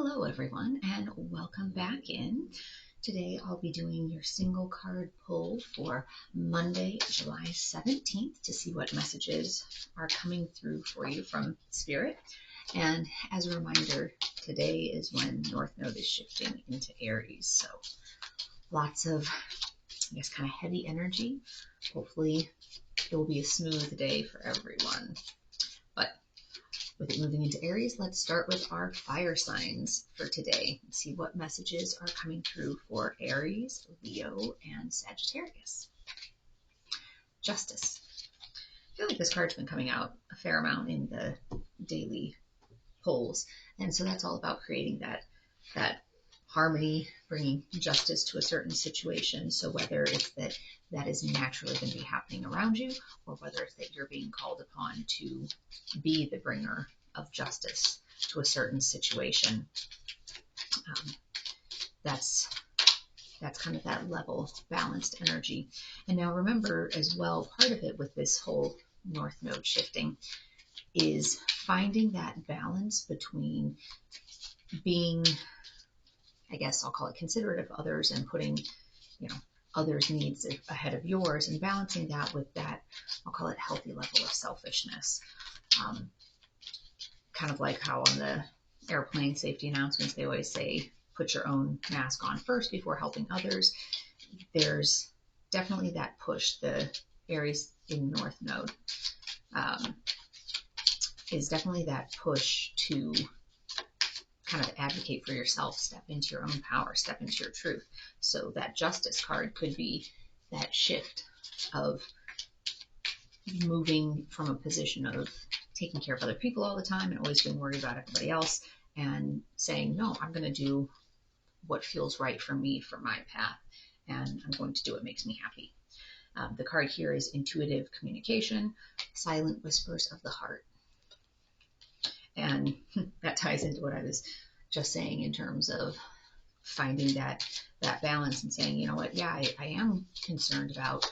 Hello everyone and welcome back in. Today I'll be doing your single card pull for Monday, July 17th to see what messages are coming through for you from Spirit. And as a reminder, today is when North Node is shifting into Aries. So lots of, kind of heavy energy. Hopefully it will be a smooth day for everyone. But with it moving into Aries, let's start with our fire signs for today and see what messages are coming through for Aries, Leo, and Sagittarius. Justice. I feel like this card's been coming out a fair amount in the daily polls, and so that's all about creating that harmony, bringing justice to a certain situation. So whether it's that is naturally going to be happening around you, or whether it's that you're being called upon to be the bringer of justice to a certain situation, that's kind of that level balanced energy. And now remember as well, part of it with this whole North Node shifting is finding that balance between being, I guess I'll call it, considerate of others and putting, others' needs ahead of yours, and balancing that with that, I'll call it, healthy level of selfishness. Kind of like how on the airplane safety announcements, they always say, put your own mask on first before helping others. There's definitely that push. The Aries in North Node is definitely that push to kind of advocate for yourself, step into your own power, step into your truth. So that Justice card could be that shift of moving from a position of taking care of other people all the time and always being worried about everybody else, and saying, no, I'm going to do what feels right for me, for my path, and I'm going to do what makes me happy. The card here is intuitive communication, silent whispers of the heart. And that ties into what I was just saying in terms of finding that balance and saying, you know what, yeah, I am concerned about,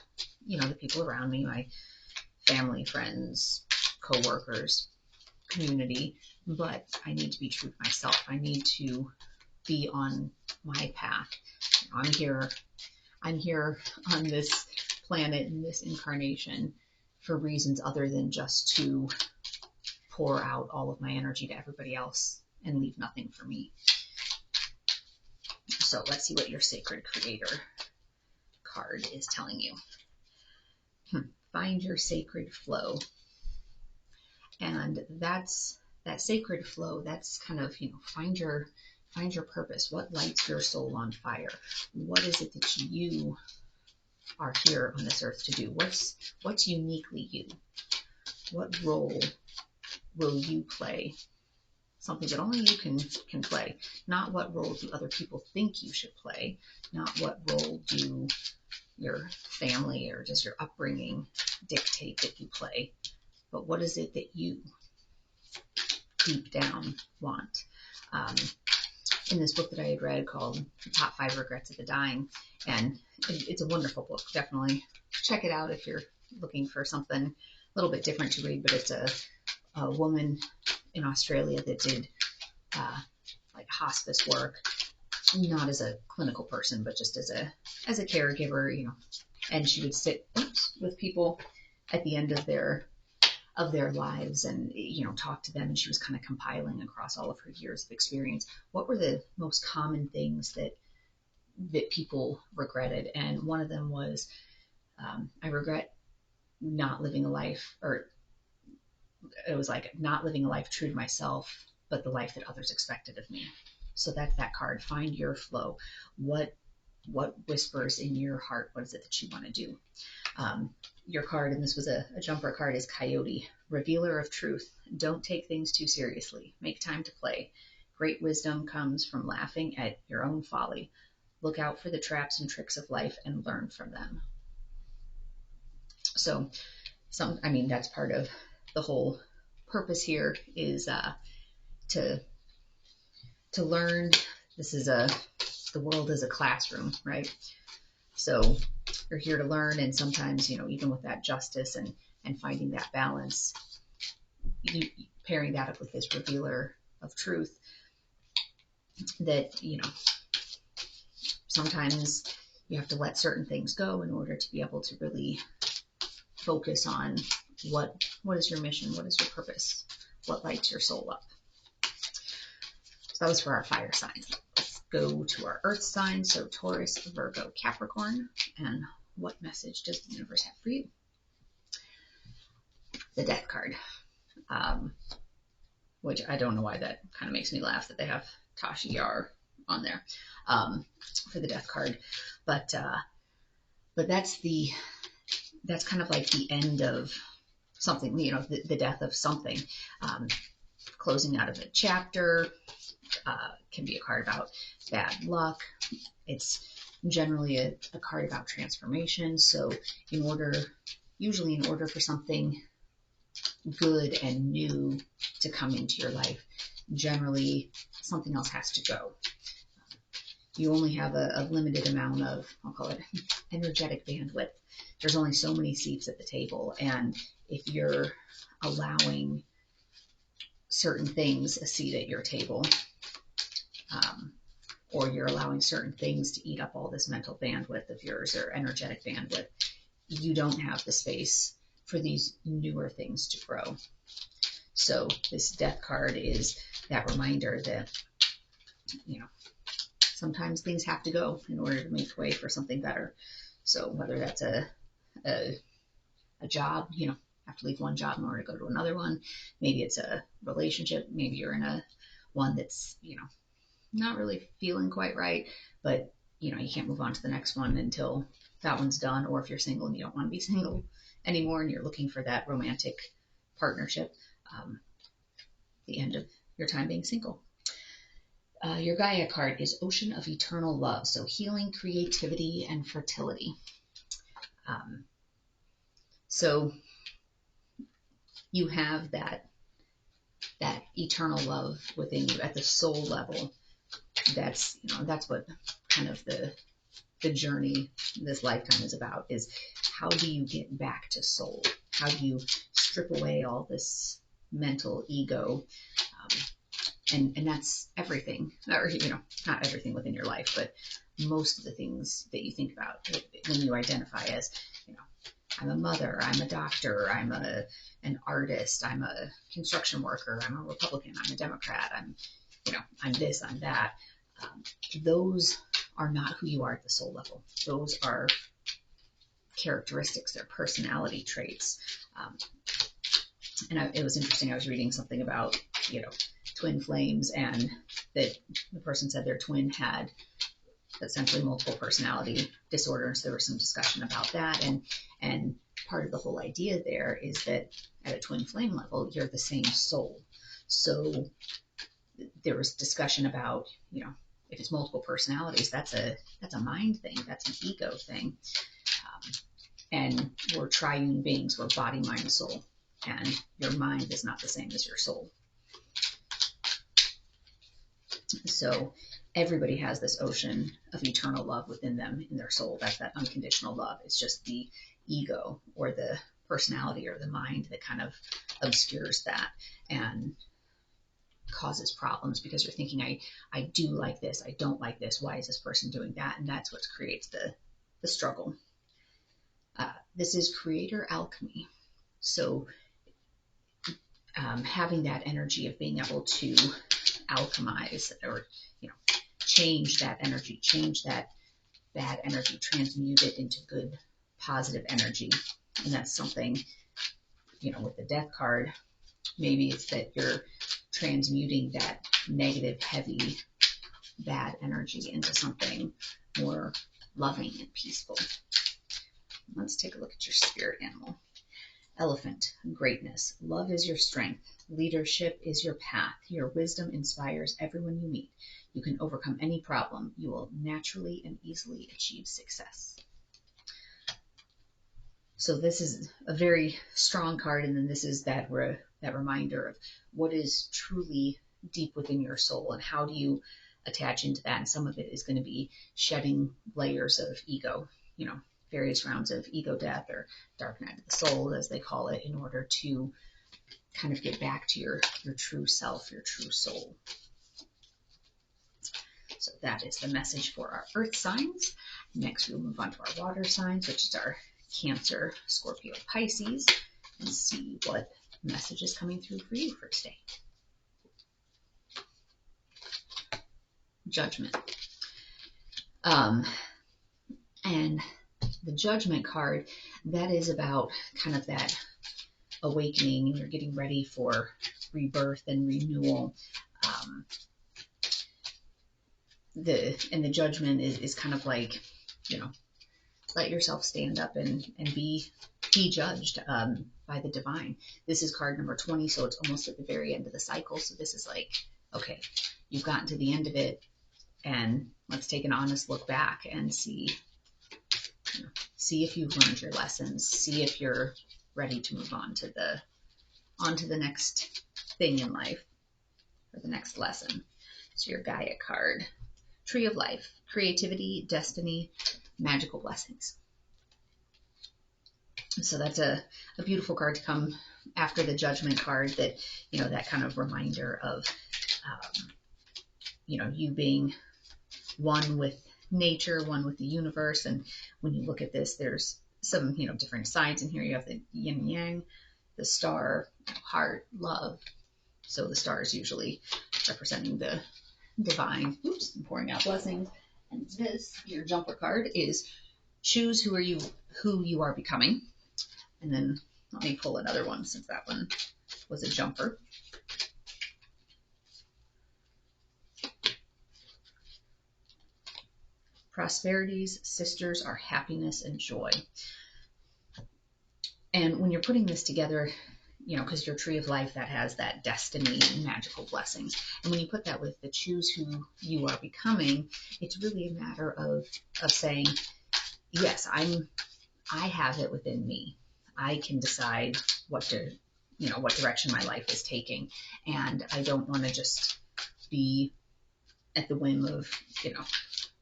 the people around me, my family, friends, co-workers, community, but I need to be true to myself. I need to be on my path. I'm here on this planet, in this incarnation, for reasons other than just to pour out all of my energy to everybody else and leave nothing for me. So let's see what your Sacred Creator card is telling you. Find your sacred flow. And that's that sacred flow. That's kind of, find your purpose. What lights your soul on fire? What is it that you are here on this earth to do? What's uniquely you? What role will you play? Something that only you can play. Not what role do other people think you should play. Not what role do your family or does your upbringing dictate that you play. But what is it that you deep down want? In this book that I had read called The Top 5 Regrets of the Dying, and it's a wonderful book. Definitely check it out if you're looking for something a little bit different to read. But it's a woman in Australia that did like hospice work, not as a clinical person, but just as a caregiver, and she would sit with people at the end of their lives and, talk to them. And she was kind of compiling across all of her years of experience, what were the most common things that people regretted. And one of them was, I regret not living a life, or it was like not living a life true to myself, but the life that others expected of me. So that's that card. Find your flow. What whispers in your heart? What is it that you want to do? Your card, and this was a jumper card, is Coyote, revealer of truth. Don't take things too seriously. Make time to play. Great wisdom comes from laughing at your own folly. Look out for the traps and tricks of life and learn from them. So that's part of the whole purpose here is to learn. This is the world is a classroom, right? So you're here to learn, and sometimes, even with that justice and finding that balance, pairing that up with this revealer of truth, that, you know, sometimes you have to let certain things go in order to be able to really focus on what is your mission, what is your purpose, what lights your soul up. So that was for our fire signs. Let's go to our earth signs. So Taurus, Virgo, Capricorn. And what message does the universe have for you? The Death card. Which I don't know why that kind of makes me laugh that they have Tasha Yar on there for the Death card. But that's kind of like the end of something, you know, the death of something. Closing out of a chapter, can be a card about bad luck. It's generally a card about transformation. So usually in order for something good and new to come into your life, generally something else has to go. You only have a limited amount of, I'll call it energetic bandwidth. There's only so many seats at the table. And if you're allowing certain things a seat at your table, or you're allowing certain things to eat up all this mental bandwidth of yours or energetic bandwidth, you don't have the space for these newer things to grow. So this Death card is that reminder that, you know, sometimes things have to go in order to make way for something better. So whether that's a job, you know, have to leave one job in order to go to another one. Maybe it's a relationship. Maybe you're in one that's, you know, not really feeling quite right, but, you know, you can't move on to the next one until that one's done. Or if you're single and you don't want to be single anymore and you're looking for that romantic partnership, the end of your time being single. Your Gaia card is Ocean of Eternal Love, so healing, creativity, and fertility. So you have that eternal love within you at the soul level. That's, you know, that's what kind of the journey this lifetime is about, is how do you get back to soul? How do you strip away all this mental ego? And that's everything, or, you know, not everything within your life, but most of the things that you think about when you identify as, you know, I'm a mother, I'm a doctor, I'm an artist, I'm a construction worker, I'm a Republican, I'm a Democrat, I'm this, I'm that. Those are not who you are at the soul level. Those are characteristics, they're personality traits. And it was interesting, I was reading something about, you know, twin flames, and that the person said their twin had essentially multiple personality disorders. There was some discussion about that, and part of the whole idea there is that at a twin flame level, you're the same soul. So there was discussion about, you know, if it's multiple personalities, that's a mind thing, that's an ego thing, and we're triune beings, we're body, mind, soul, and your mind is not the same as your soul. So everybody has this ocean of eternal love within them, in their soul. That's that unconditional love. It's just the ego or the personality or the mind that kind of obscures that and causes problems, because you're thinking, I do like this, I don't like this, why is this person doing that? And that's what creates the struggle. This is creator alchemy. So having that energy of being able to alchemize, or, you know, change that energy, change that bad energy, transmute it into good, positive energy. And that's something, you know, with the Death card, maybe it's that you're transmuting that negative, heavy, bad energy into something more loving and peaceful. Let's take a look at your spirit animal. Elephant, greatness. Love is your strength. Leadership is your path. Your wisdom inspires everyone you meet. You can overcome any problem. You will naturally and easily achieve success. So this is a very strong card, and then this is that reminder of what is truly deep within your soul, and how do you attach into that. And some of it is going to be shedding layers of ego, you know, various rounds of ego death, or dark night of the soul, as they call it, in order to kind of get back to your true self, your true soul. So that is the message for our earth signs. Next, we'll move on to our water signs, which is our Cancer, Scorpio, Pisces, and see what message is coming through for you for today. Judgment. And the Judgment card, that is about kind of that awakening, and you're getting ready for rebirth and renewal. The Judgment is kind of like, let yourself stand up and be judged by the divine. This is card number 20, so it's almost at the very end of the cycle. So this is like, okay, you've gotten to the end of it, and let's take an honest look back and see if you've learned your lessons, see if you're ready to move on to the next thing in life, or the next lesson. So your Gaia card, Tree of Life, creativity, destiny, magical blessings. So that's a beautiful card to come after the Judgment card, that, that kind of reminder of, you being one with nature, one with the universe. And when you look at this, there's some, different sides in here. You have the yin and yang, the star, heart, love. So the star is usually representing the divine. Oops, I'm pouring out blessings. And this, your Jumper card, is choose who you are becoming. And then let me pull another one, since that one was a jumper. Prosperity's sisters are happiness and joy. And when you're putting this together, because your Tree of Life, that has that destiny and magical blessings. And when you put that with the choose who you are becoming, it's really a matter of saying, yes, I have it within me. I can decide what direction my life is taking. And I don't want to just be at the whim of,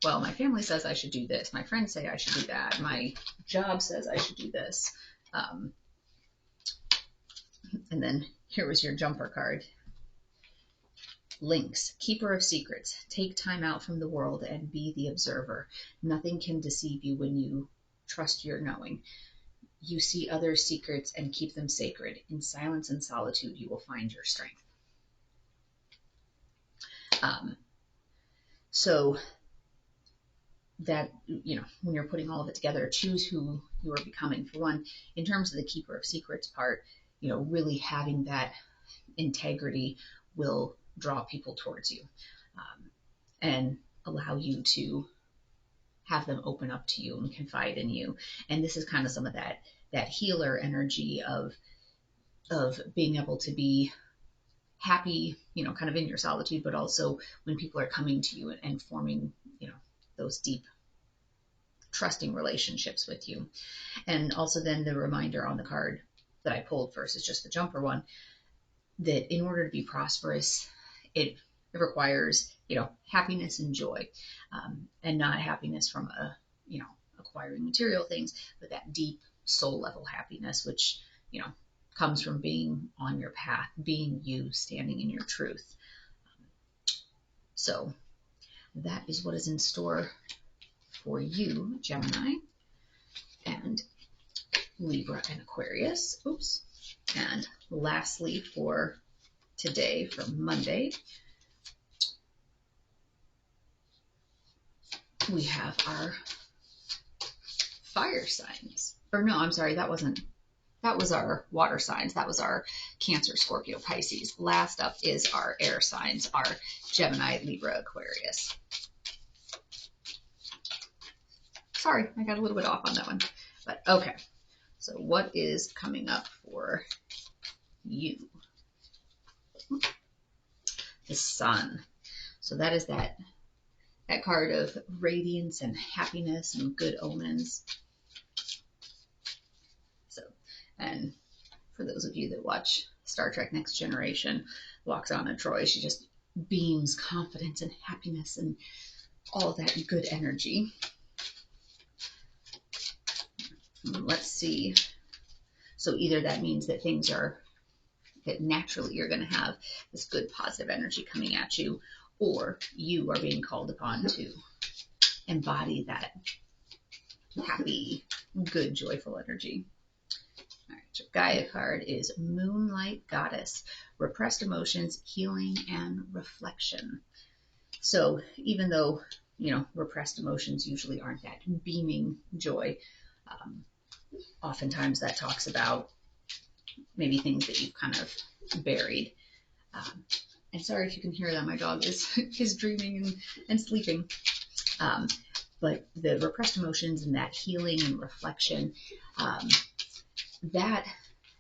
well, my family says I should do this. My friends say I should do that. My job says I should do this. And then here was your Jumper card. Lynx, keeper of secrets. Take time out from the world and be the observer. Nothing can deceive you when you trust your knowing. You see others' secrets and keep them sacred. In silence and solitude, you will find your strength. So that, when you're putting all of it together, choose who you are becoming. For one, in terms of the keeper of secrets part, really having that integrity will draw people towards you, and allow you to have them open up to you and confide in you. And this is kind of some of that healer energy of being able to be happy, kind of in your solitude, but also when people are coming to you and forming, those deep, trusting relationships with you. And also then the reminder on the card that I pulled first is just the Jumper one, that in order to be prosperous, it requires, happiness and joy, and not happiness from acquiring material things, but that deep soul level happiness, which, comes from being on your path, being you, standing in your truth. So that is what is in store for you, Gemini, and Libra and Aquarius. Oops. And lastly, for today, for Monday, we have our fire signs. Or no, I'm sorry, that was our water signs. That was our Cancer, Scorpio, Pisces. Last up is our air signs, our Gemini, Libra, Aquarius. Sorry, I got a little bit off on that one. But okay, so what is coming up for you? The Sun. So that is that card of radiance and happiness and good omens. So, and for those of you that watch Star Trek Next Generation, Lwaxana Troi, she just beams confidence and happiness and all that good energy. Let's see. So either that means that that naturally you're going to have this good positive energy coming at you, or you are being called upon to embody that happy, good, joyful energy. All right, your Gaia card is Moonlight Goddess, repressed emotions, healing, and reflection. So even though, repressed emotions usually aren't that beaming joy, oftentimes that talks about maybe things that you've kind of buried. And sorry if you can hear that, my dog is dreaming and sleeping. But the repressed emotions and that healing and reflection, that,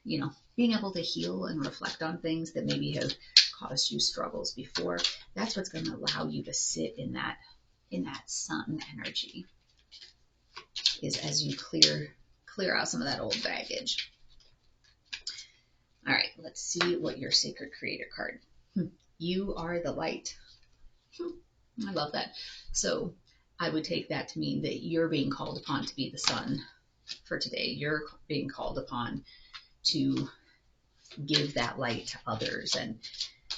being able to heal and reflect on things that maybe have caused you struggles before, that's what's going to allow you to sit in that sun energy, is as you clear out some of that old baggage. All right, let's see what your Sacred Creator card. You are the light. I love that. So I would take that to mean that you're being called upon to be the sun for today. You're being called upon to give that light to others and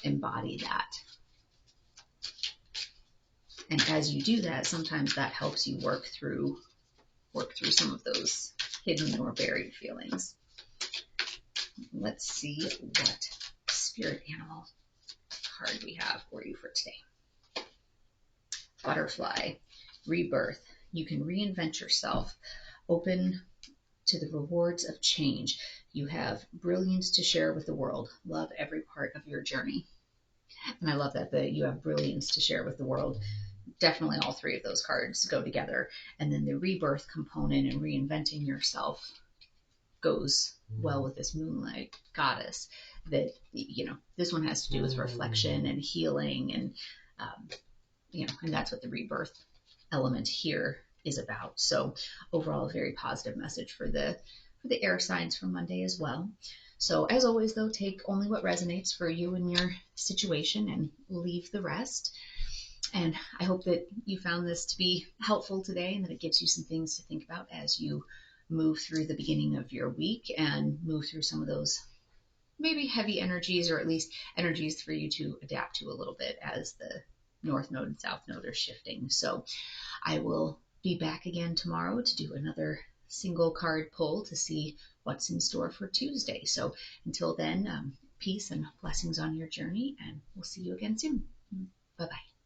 embody that. And as you do that, sometimes that helps you work through some of those hidden or buried feelings. Let's see what spirit animal card we have for you for today. Butterfly, rebirth. You can reinvent yourself. Open to the rewards of change. You have brilliance to share with the world. Love every part of your journey. And I love that you have brilliance to share with the world. Definitely all three of those cards go together. And then the rebirth component and reinventing yourself goes well with this Moonlight Goddess. That, this one has to do with reflection and healing, and and that's what the rebirth element here is about. So overall, a very positive message for the air signs for Monday as well. So as always, though, take only what resonates for you and your situation and leave the rest. And I hope that you found this to be helpful today, and that it gives you some things to think about as you move through the beginning of your week and move through some of those maybe heavy energies, or at least energies for you to adapt to a little bit as the North Node and South Node are shifting. So I will be back again tomorrow to do another single card pull to see what's in store for Tuesday. So until then, peace and blessings on your journey, and we'll see you again soon. Bye-bye.